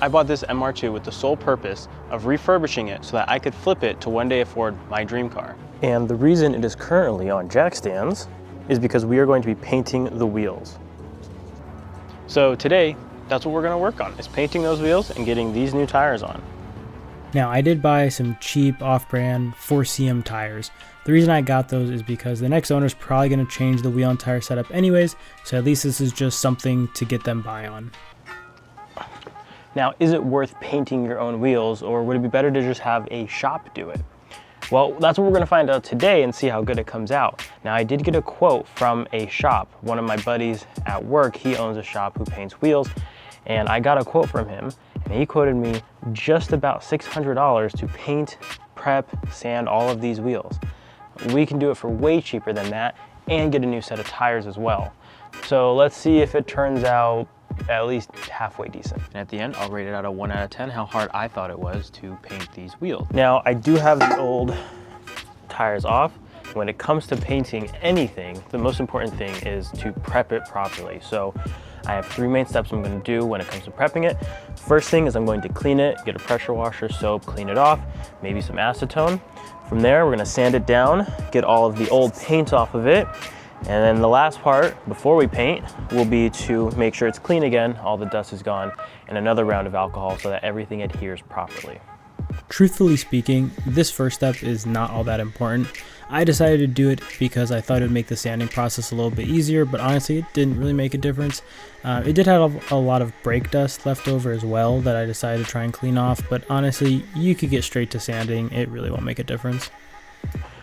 I bought this MR2 with the sole purpose of refurbishing it so that I could flip it to one day afford my dream car. And the reason it is currently on jack stands is because we are going to be painting the wheels. So today, that's what we're going to work on, is painting those wheels and getting these new tires on. Now, I did buy some cheap off-brand 4CM tires. The reason I got those is because the next owner is probably going to change the wheel and tire setup anyways, so at least this is just something to get them by on. Now, is it worth painting your own wheels, or would it be better to just have a shop do it? Well, that's what we're going to find out today and see how good it comes out. Now, I did get a quote from a shop. One of my buddies at work, he owns a shop who paints wheels, and I got a quote from him, and he quoted me just about $600 to paint, prep, sand all of these wheels. We can do it for way cheaper than that and get a new set of tires as well. So let's see if it turns out at least halfway decent. And at the end, I'll rate it out of 1 out of 10 how hard I thought it was to paint these wheels. Now, I do have the old tires off. When it comes to painting anything, the most important thing is to prep it properly. So I have 3 main steps I'm going to do when it comes to prepping it. First thing is I'm going to clean it, get a pressure washer, soap, clean it off, maybe some acetone. From there, we're going to sand it down, get all of the old paint off of it. And then the last part, before we paint, will be to make sure it's clean again, all the dust is gone, and another round of alcohol so that everything adheres properly. Truthfully speaking, this first step is not all that important. I decided to do it because I thought it would make the sanding process a little bit easier, but honestly, it didn't really make a difference. It did have a lot of brake dust left over as well that I decided to try and clean off, but honestly, you could get straight to sanding. It really won't make a difference.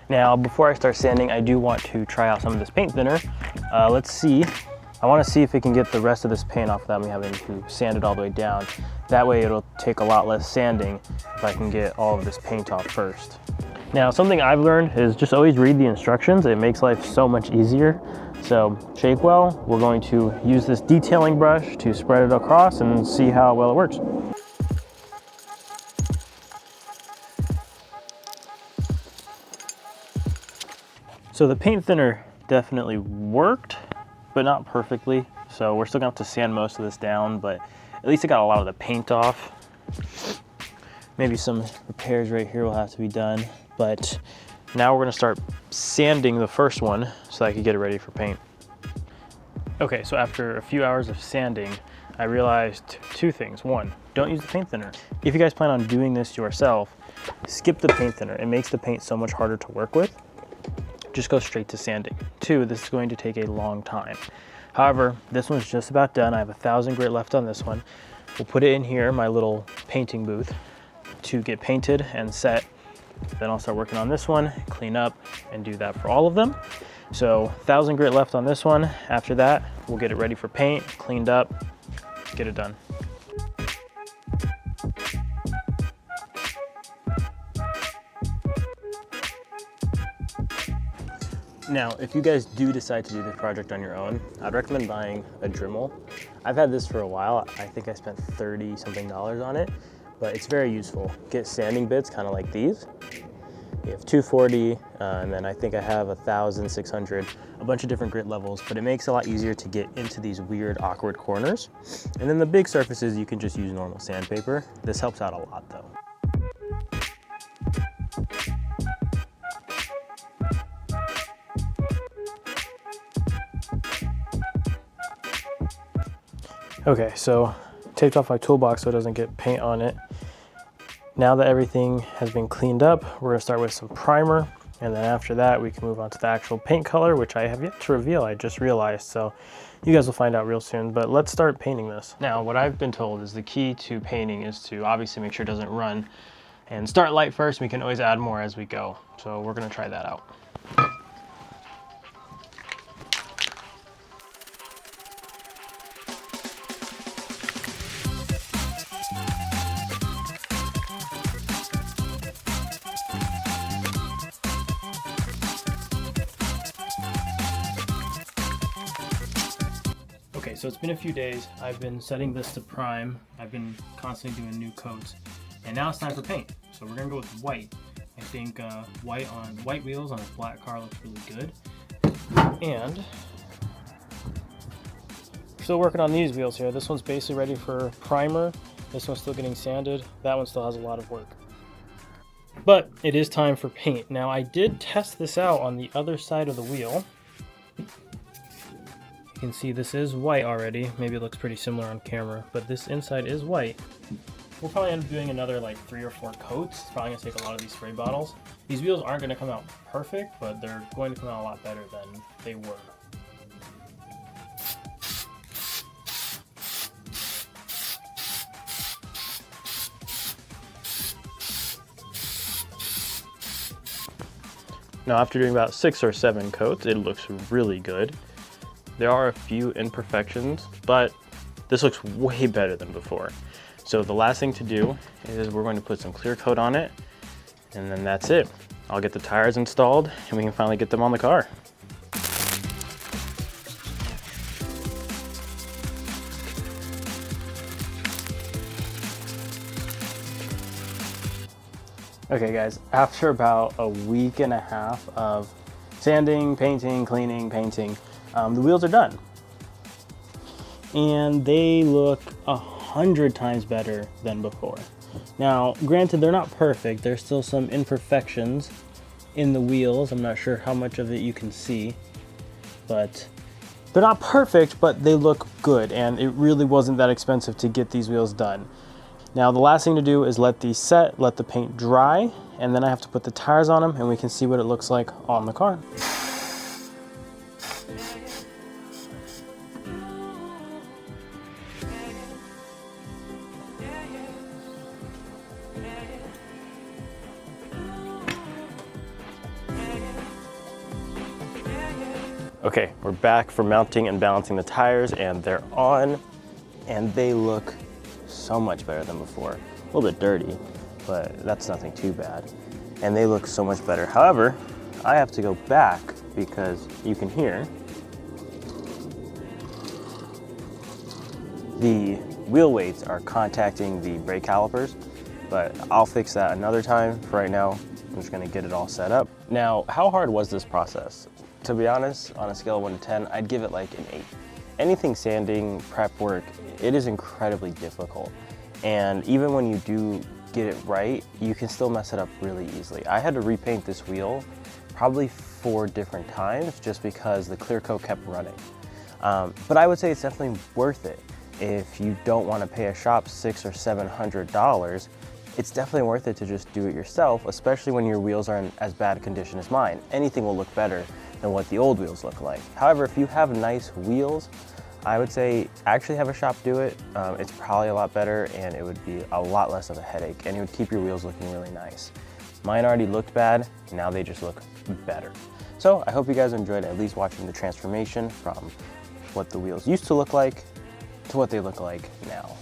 Now, before I start sanding, I do want to try out some of this paint thinner. Let's see. I want to see if it can get the rest of this paint off without me having to sand it all the way down. That way it'll take a lot less sanding if I can get all of this paint off first. Now, something I've learned is just always read the instructions. It makes life so much easier. So shake well. We're going to use this detailing brush to spread it across and see how well it works. So the paint thinner definitely worked, but not perfectly. So we're still gonna have to sand most of this down, but at least it got a lot of the paint off. Maybe some repairs right here will have to be done, but now we're gonna start sanding the first one so I can get it ready for paint. Okay, so after a few hours of sanding, I realized 2 things. 1, don't use the paint thinner. If you guys plan on doing this yourself, skip the paint thinner. It makes the paint so much harder to work with. Just go straight to sanding. 2, this is going to take a long time. However, this one's just about done. I have 1,000 grit left on this one. We'll put it in here, my little painting booth, to get painted and set. Then I'll start working on this one, clean up, and do that for all of them. So 1,000 grit left on this one. After that, we'll get it ready for paint, cleaned up, get it done. Now, if you guys do decide to do this project on your own, I'd recommend buying a Dremel. I've had this for a while. I think I spent $30-something on it, but it's very useful. Get sanding bits, kind of like these. You have 240, and then I think I have 1,600, a bunch of different grit levels, but it makes it a lot easier to get into these weird, awkward corners. And then the big surfaces, you can just use normal sandpaper. This helps out a lot though. Okay, so taped off my toolbox so it doesn't get paint on it. Now that everything has been cleaned up, we're gonna start with some primer, and then after that we can move on to the actual paint color, which I have yet to reveal, I just realized, so you guys will find out real soon, but let's start painting this. Now, what I've been told is the key to painting is to obviously make sure it doesn't run, and start light first. We can always add more as we go, so we're gonna try that out. Okay, so it's been a few days. I've been setting this to prime. I've been constantly doing new coats, and now it's time for paint. So we're gonna go with white. I think white wheels on a black car looks really good. And still working on these wheels here. This one's basically ready for primer This one's still getting sanded. That one still has a lot of work. But it is time for paint. Now I did test this out on the other side of the wheel. You can see this is white already. Maybe it looks pretty similar on camera, but this inside is white. We'll probably end up doing another like 3 or 4 coats. It's probably gonna take a lot of these spray bottles. These wheels aren't gonna come out perfect, but they're going to come out a lot better than they were. Now after doing about 6 or 7 coats, it looks really good. There are a few imperfections, but this looks way better than before. So the last thing to do is we're going to put some clear coat on it, and then that's it. I'll get the tires installed and we can finally get them on the car. Okay guys, after about a week and a half of sanding, painting, cleaning, painting, the wheels are done. And they look 100 times better than before. Now, granted, they're not perfect. There's still some imperfections in the wheels. I'm not sure how much of it you can see, but they're not perfect, but they look good, and it really wasn't that expensive to get these wheels done. Now, the last thing to do is let these set, let the paint dry, and then I have to put the tires on them, and we can see what it looks like on the car. Okay, we're back for mounting and balancing the tires, and they're on, and they look so much better than before. A little bit dirty, but that's nothing too bad. And they look so much better. However, I have to go back because you can hear the wheel weights are contacting the brake calipers, but I'll fix that another time. For right now, I'm just gonna get it all set up. Now, how hard was this process? To be honest, on a scale of 1 to 10, I'd give it like an 8. Anything sanding, prep work, it is incredibly difficult. And even when you do get it right, you can still mess it up really easily. I had to repaint this wheel probably 4 different times just because the clear coat kept running. But I would say it's definitely worth it. If you don't want to pay a shop $600 or $700, it's definitely worth it to just do it yourself, especially when your wheels are in as bad a condition as mine. Anything will look better than what the old wheels look like. However, if you have nice wheels, I would say actually have a shop do it. It's probably a lot better, and it would be a lot less of a headache, and it would keep your wheels looking really nice. Mine already looked bad, now they just look better. So I hope you guys enjoyed at least watching the transformation from what the wheels used to look like to what they look like now.